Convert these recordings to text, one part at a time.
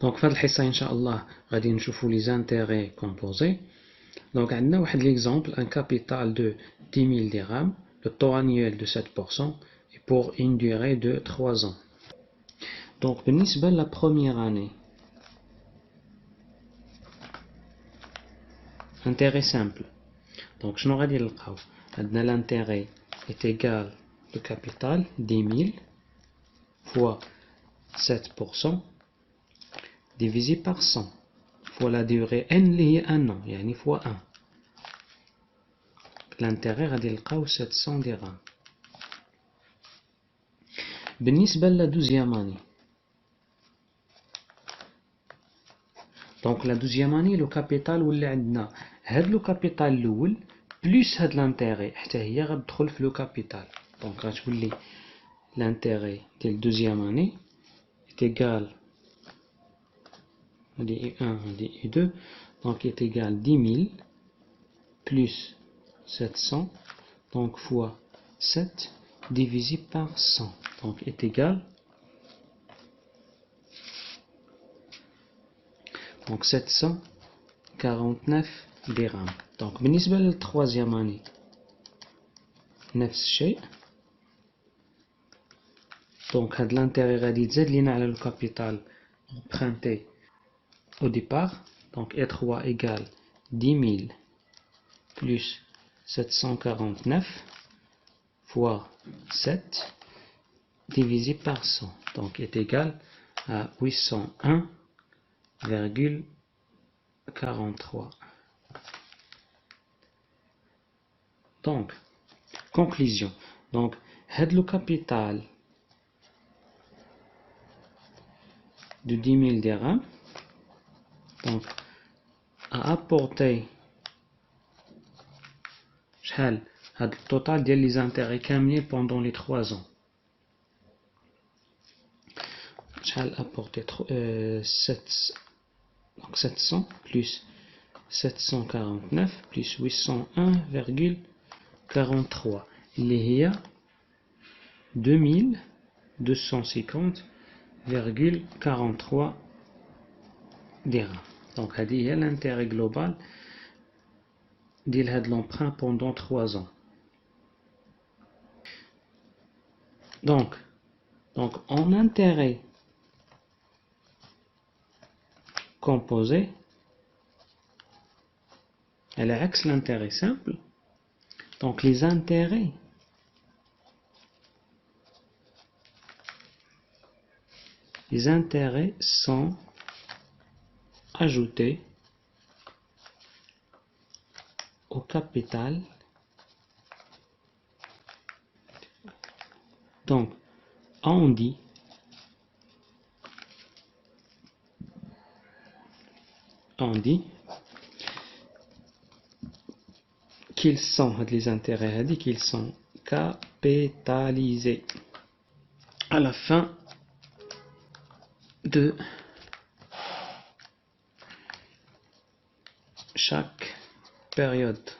Donc في هذه الحصة إن شاء الله غادي نشوفوا les intérêts composés. Donc عندنا واحد l'exemple, un capital de 10 000 dirhams, le taux annuel de 7% et pour une durée de 3 ans. Donc بالنسبة la première année, intérêt simple. Donc شنو غادي نلقاو؟ عندنا l'intérêt est égal le capital 10 000 fois 7% divisé par 100 fois la durée n اللي هي 1 an, يعني fois 1. L'intérêt غادي نلقاو 700 dirhams. بالنسبة la 12e année. Donc la 12e année le capital واللي عندنا هاد لو capital الأول بلس هاد l'intérêt حتى هي غتدخل في لو capital. Donc غتولي l'intérêt ديال 12e année est égal هادي I1 هادي I2 donc est égal 10 000 plus 700 donc fois 7 divisé par 100 donc est égal donc 749 dirhams. Donc بالنسبة للتروازيام année نفس الشيء. Donc هاد l'intérêt غادي تزاد لينا على le capital emprunté au départ. Donc E3 égale 10 000 plus 749 fois 7 divisé par 100 donc est égal à 801,43. Donc conclusion, donc le capital de 10 000 dirhams donc a apporté le total des intérêts كاملين pendant les 3 ans. شحال apporté 700 plus 749 plus 801,43 اللي هي 2250,43 dirhams. Donc هذه هي l'intérêt global ديال هاد l'emprunt pendant 3 ans. Donc en intérêt composé, elle est axe l'intérêt simple. Donc les intérêts sont ajoutés au capital. Donc on dit qu'ils sont les intérêts qu'ils sont capitalisés à la fin de chaque période.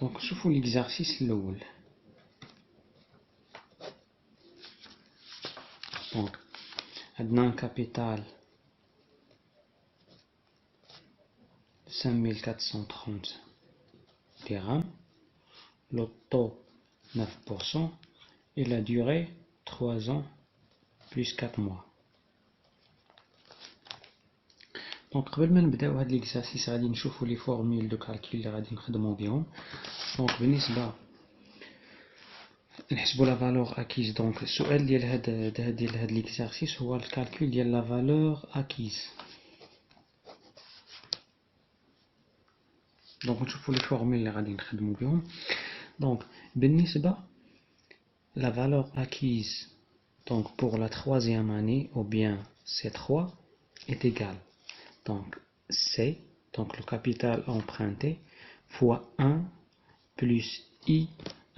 Donc شوفوا l'exercice الأول. Donc عندنا un capital 5430 dirhams, le taux 9% et la durée 3 ans plus 4 mois. Donc قبل ما نبداو هاد l'exercice غادي نشوفوا les formules de calcul اللي غادي نخدموا بهم. Donc بالنسبة نحسبوا la valeur acquise. Donc السؤال ديال هاد l'exercice هو الكالكول ديال la valeur acquise. Donc نشوفوا les formules اللي غادي نخدموا بهم. Donc بالنسبة la valeur acquise donc pour la 3e année ou bien C3 est égale donc C, donc le capital emprunté, fois 1 plus I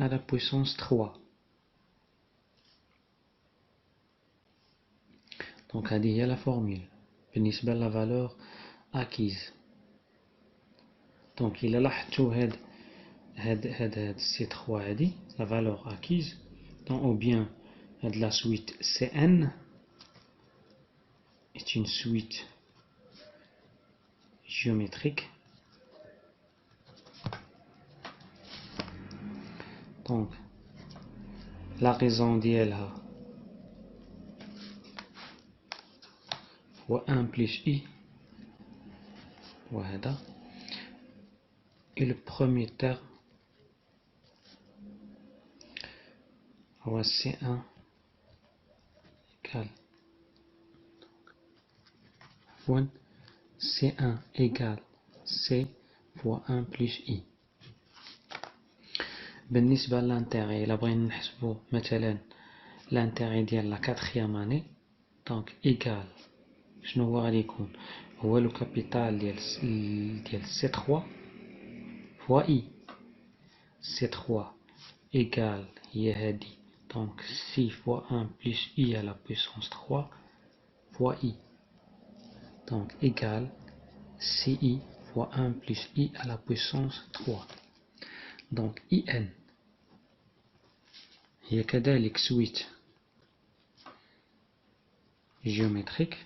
à la puissance 3. Donc هذه هي la formule. بالنسبة la valeur acquise. Donc il a لاحظتوا هاد C3 هادي la valeur acquise, donc ou bien la suite Cn est une suite géométrique. Donc la raison ديالها هو 1 plus i وهذا, et le premier terme هو C1 égale C1 égale C fois 1 plus i. بالنسبة للانتيغي إلا بغينا نحسبو مثلا الانتيغي ديال لا 4e année, donc égal شنو هو غادي يكون هو لو كابيتال ديال C3 fois i. C3 égal هي هادي, donc 6 fois 1 plus i à la puissance 3 fois i, donc égal ci fois 1 plus i à la puissance 3. donc in هي كذلك suite géométrique,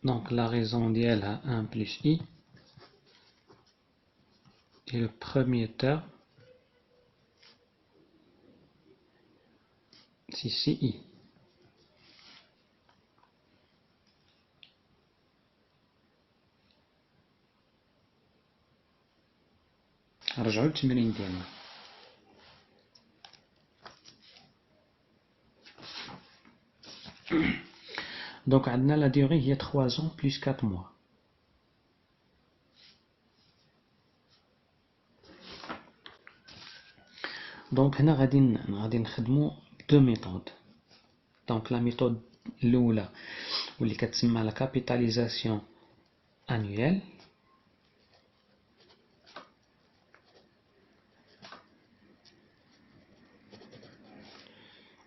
donc la raison ديالها 1 plus i, et le premier terme c'est ci. نرجعو للتمرين ديالنا. donc عندنا la durée هي 3 ans plus 4 mois. donc هنا غادي نخدمو deux méthodes. donc la méthode الاولى واللي كتسمى la capitalisation annuelle,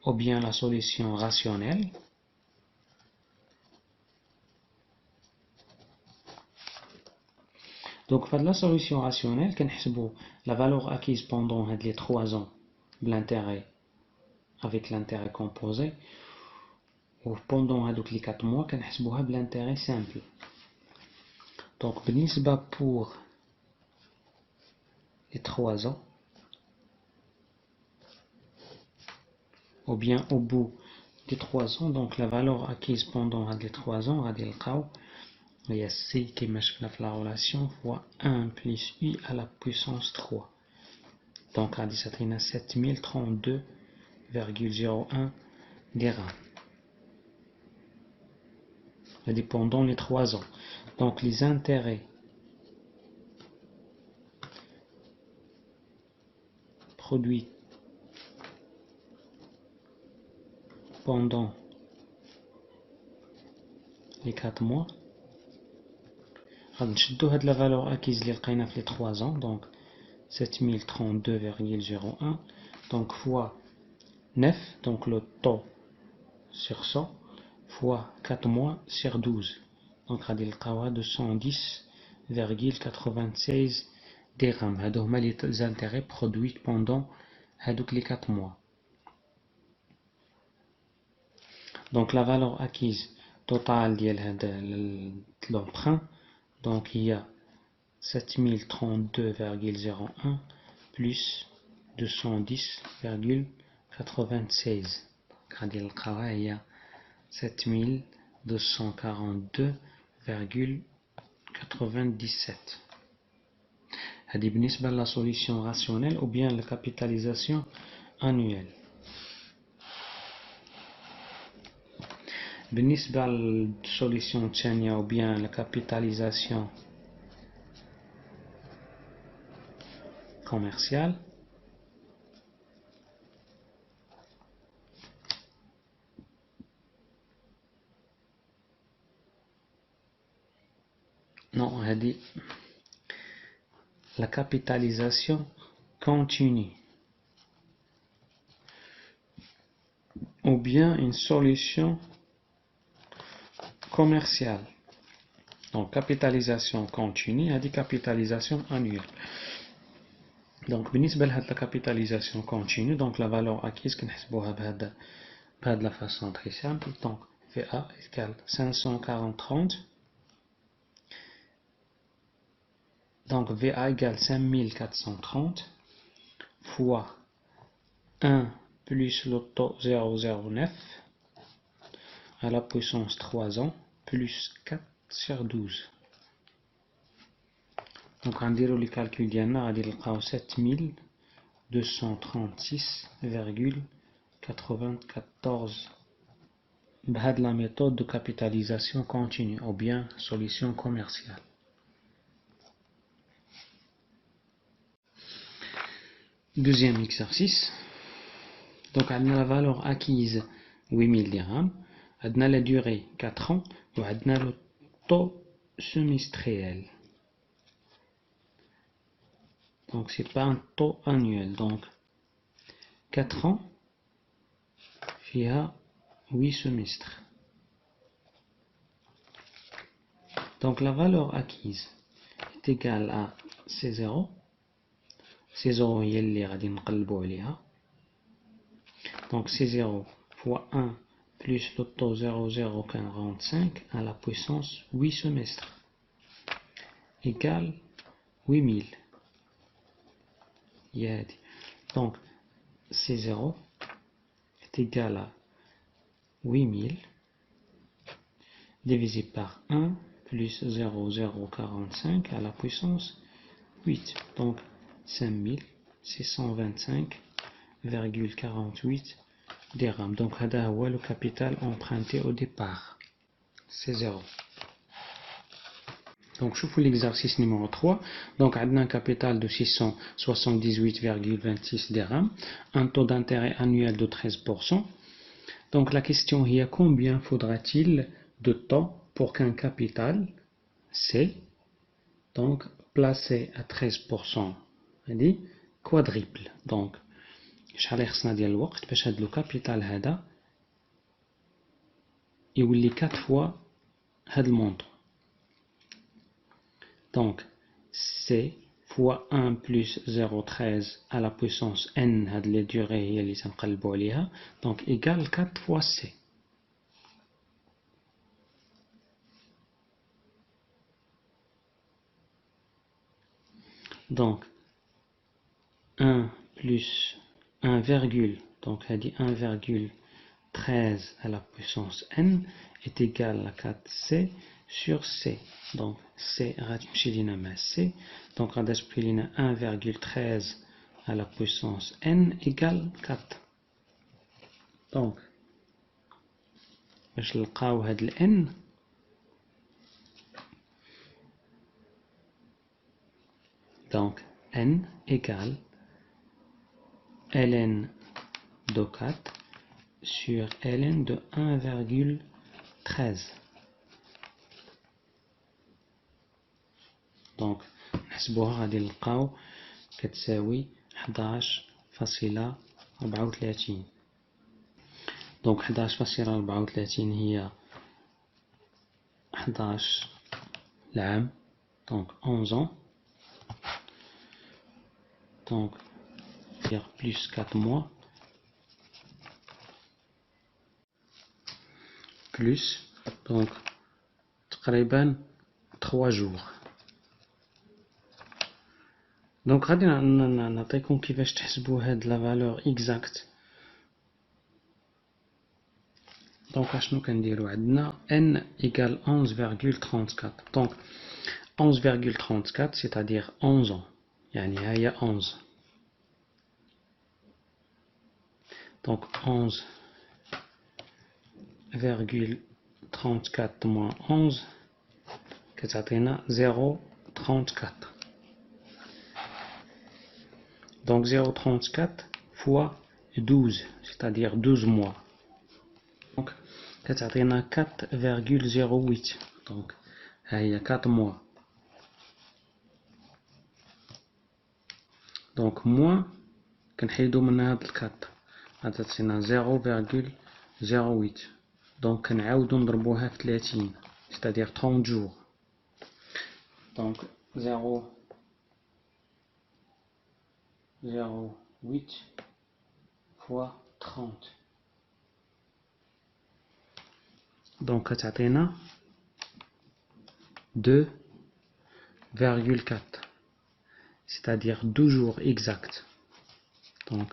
ou bien la solution rationnelle. donc pour la solution rationnelle كنحسبوا la valeur acquise pendant les 3 ans l'intérêt avec l'intérêt composé, ou pendant les 4 mois كنحسبوها بالintérêt simple. donc بالنسبة pour les 3 ans, ou bien au bout des 3 ans, donc la valeur acquise pendant les 3 ans غادي نلقاو هي C كما شفنا في la relation fois 1 plus i à la puissance 3, donc غادي تعطينا 7032,01 dirhams pendant les 3 ans. donc les intérêts produits pendant les 4 mois غادي نشدو هاد la valeur acquise اللي لقينا في les 3 ans, donc 7032,01, donc fois 9, donc le taux sur 100, fois 4 mois sur 12, donc غادي نلقاوها 210,96 dirhams. هادو هما les intérêts produits pendant هادوك les 4 mois. donc la valeur acquise totale ديال l'emprunt, donc il y a 7032,01 plus 210,96, غادي نلقاوها هي 7242,97. هذه بالنسبة la solution rationnelle ou bien la capitalisation annuelle. بالنسبة للsolution الثانية ou bien la capitalisation commerciale, non, هذه la capitalisation continue, ou bien une solution commerciale. Donc capitalisation continue هذه capitalisation annuelle. Donc بالنسبة لهاد la capitalisation continue, donc la valeur acquise كنحسبوها بهاد la façon très simple. Donc VA égale 540. Donc VA égale 5430 fois 1 plus le taux 0,09 à la puissance 3 ans plus 4 sur 12. Donc on dirait le calcul ديالنا غادي نلقاو 7236,94 بهاد la méthode de capitalisation continue ou bien solution commerciale. Deuxième exercice. Donc on a la valeur acquise 8000 dirhams, on a la durée 4 ans et on a le taux semestriel. Donc c'est pas un taux annuel. Donc 4 ans il y a 8 semestres. Donc la valeur acquise est égale à C0. C0 هي اللي غادي نقلبوا عليها. Donc C0 fois 1 plus le taux 0,045 à la puissance 8 semestres égale 8000. Donc C0 est égal à 8000 divisé par 1 plus 0,045 à la puissance 8. Donc 5625,48 dirhams. Donc هذا هو le capital emprunté au départ. C'est 0. Donc je fais l'exercice numéro 3. Donc on a un capital de 678,26 dirhams, un taux d'intérêt annuel de 13%. Donc la question est combien faudra-t-il de temps pour qu'un capital C, donc placé à 13%, dit quadruple. Donc شحال خصنا ديال الوقت باش هاد لو كابيتال هذا يولي 4 fois هاد المونطون. Donc C fois 1 plus 0,13 à la puissance n هاد les durées هي اللي تنقلبوا عليها. Donc égale 4 fois C. Donc 1 plus 1 virgule, donc elle dit 1,13 à la puissance n est égal à 4c sur c. Donc c C, donc on a 1,13 à la puissance n égale 4. Donc باش نلقاو هاد ال n donc n égale ln de 4 sur ln de 1,13. Donc نحسبوها غادي نلقاو كتساوي 11.34. donc 11.34 هي 11 العام donc 11 ans. Donc plus 4 mois plus donc تقريبا 3 jours. donc غادي نعطيكم كيفاش تحسبوا هاد لا فالور اكزاكت. donc اشنو كنديروا عندنا n égale 11,34. donc 11,34 c'est-à-dire 11 ans. يعني هي 11. donc 11,34 moins 11 كتعطينا 0,34. donc 0,34 fois 12 c'est-à-dire 12 mois. donc كتعطينا 4,08. donc هي 4 mois. donc moins كنحيدو من هاد 4 غتعطينا 0,08. دونك كنعاودو نضربوها في 30 c'est-à-dire 30 jours. Donc 0,08 fois 30. Donc كتعطينا 2,4, c'est-à-dire 12 jours exacts. Donc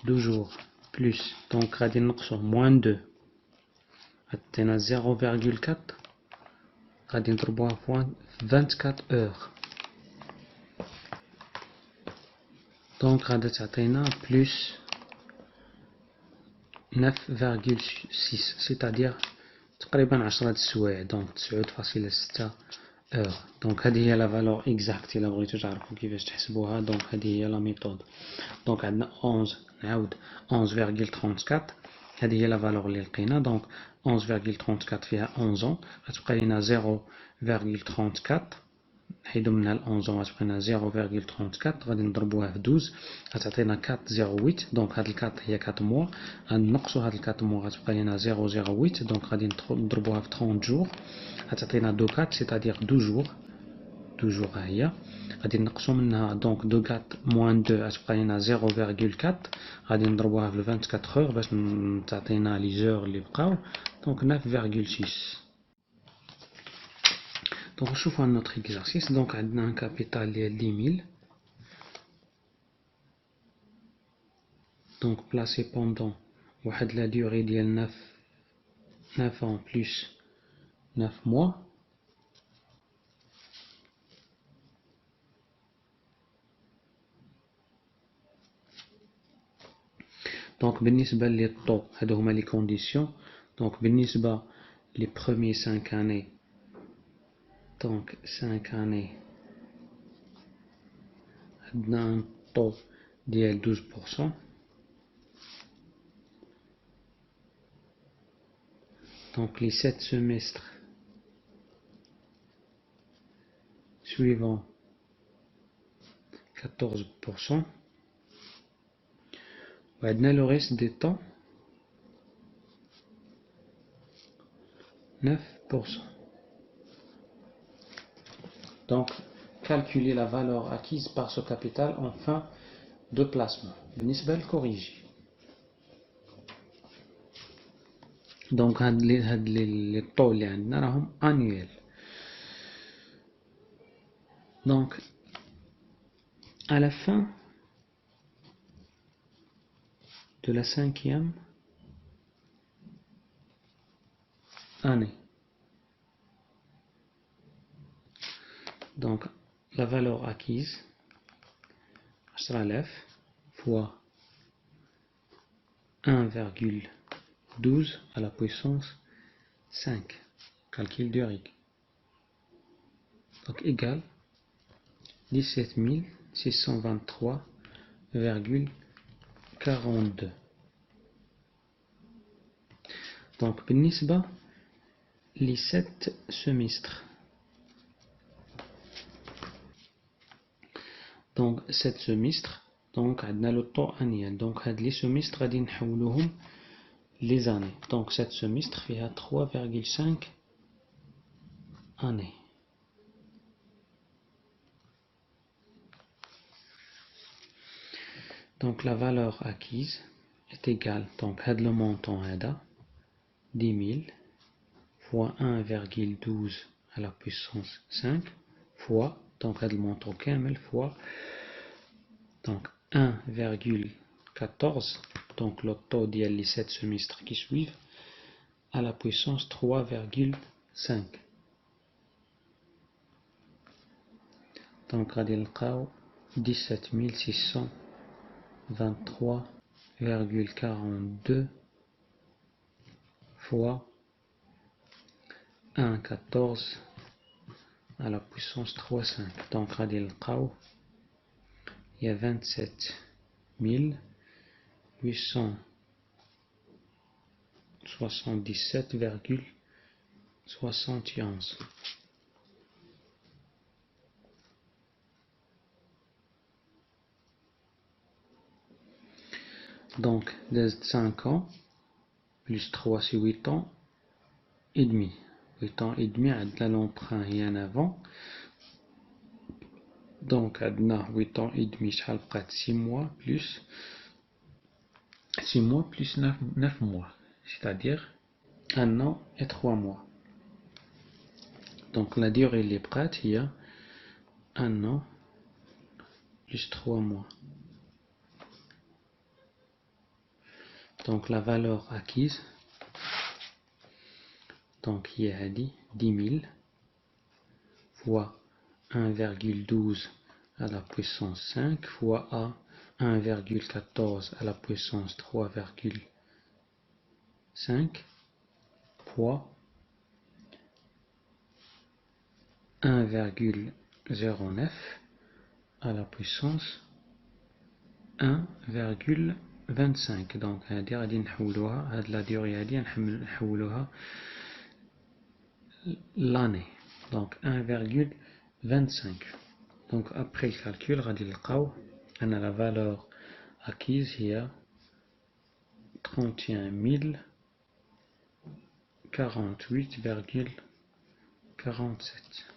12 jours plus, donc غادي نقصو moins 2 عطينا 0,4 غادي نضربوها في 24 heures. donc غادي تعطينا plus 9,6 c'est-à-dire تقريبا 10 السوايع donc 9.6 heures. donc هذه هي لا فالور اكزاكت الا بغيتو تعرفوا كيفاش تحسبوها. donc هذه هي لا ميثود. donc عندنا 11 نعاود 11,34 هذه هي لا فالور اللي لقينا. donc 11,34 فيها 11 غتبقى لينا 0,34 نحيدو منها ال 11 غتبقى لنا 0,34 غادي نضربوها في 12 غتعطينا 4,08 دونك هاد ال 4 هي 4 موا غنقصو هاد ال 4 موا غتبقى لينا 0,08 دونك غادي نضربوها في 30 جور غتعطينا 2 سيتادير 2 جور 2 جور ها هي غادي نقصو منها دونك 2 موان 2 غتبقى لينا 0,4 غادي نضربوها في 24 اور باش تعطينا لي زور اللي بقاو دونك 9,6. Donc on chauffe notre exercice. Donc on a un capital de 10 000. Donc placé pendant la durée de 9 ans plus 9 mois. Donc بالنسبة للطو هادو هما les conditions. Donc بالنسبة les premiers 5 années. Donc 5 années. On a un taux de 12%. Donc les 7 semestres suivants 14%. وعندنا le reste des temps 9%. Donc calculer la valeur acquise par ce capital en fin de placement. بالنسبة للكوريجي. Donc هاد les taux اللي عندنا راهم annuels. Donc à la fin de la 5e année. Donc la valeur acquise 10,000 fois 1,12 à la puissance 5. Calcul de Rig. Donc égal 17 623,42. Donc بالنسبة les 7 semestres. Donc 7 semestres. Donc عندنا le taux annuel. Donc هاد les semestres غادي نحولوهم les années. Donc 7 semestres فيها 3,5 années. Donc la valeur acquise est égale, donc le montant هذا 10 000 fois 1,12 à la puissance 5 fois, donc le montant كامل fois, donc 1,14, donc le taux ديال les 7 semestres qui suivent à la puissance 3,5. Donc غادي نلقاو 17 623,42 fois 1,14 à la puissance 3,5. Donc غادي نلقاو il y a 27 877,71. Donc, 5 ans, plus 3, c'est 8 ans et demi. 8 ans et demi, à l'emprunt et en avant. Donc, on a 8 ans et demi, 6 mois plus 9 mois. C'est-à-dire 1 an et 3 mois. Donc, la durée des prêts, il y a 1 an plus 3 mois. Donc, la valeur acquise, donc, il y a 10 000 fois 1,12 à la puissance 5 fois A 1,14 à la puissance 3,5 fois 1,09 à la puissance 1,25. Donc, هذه غادي نحولوها هاد la durée هادي نحولوها l'année. Donc, 1,25. Donc, après le calcul, on a la valeur acquise, il y a 31 048,47.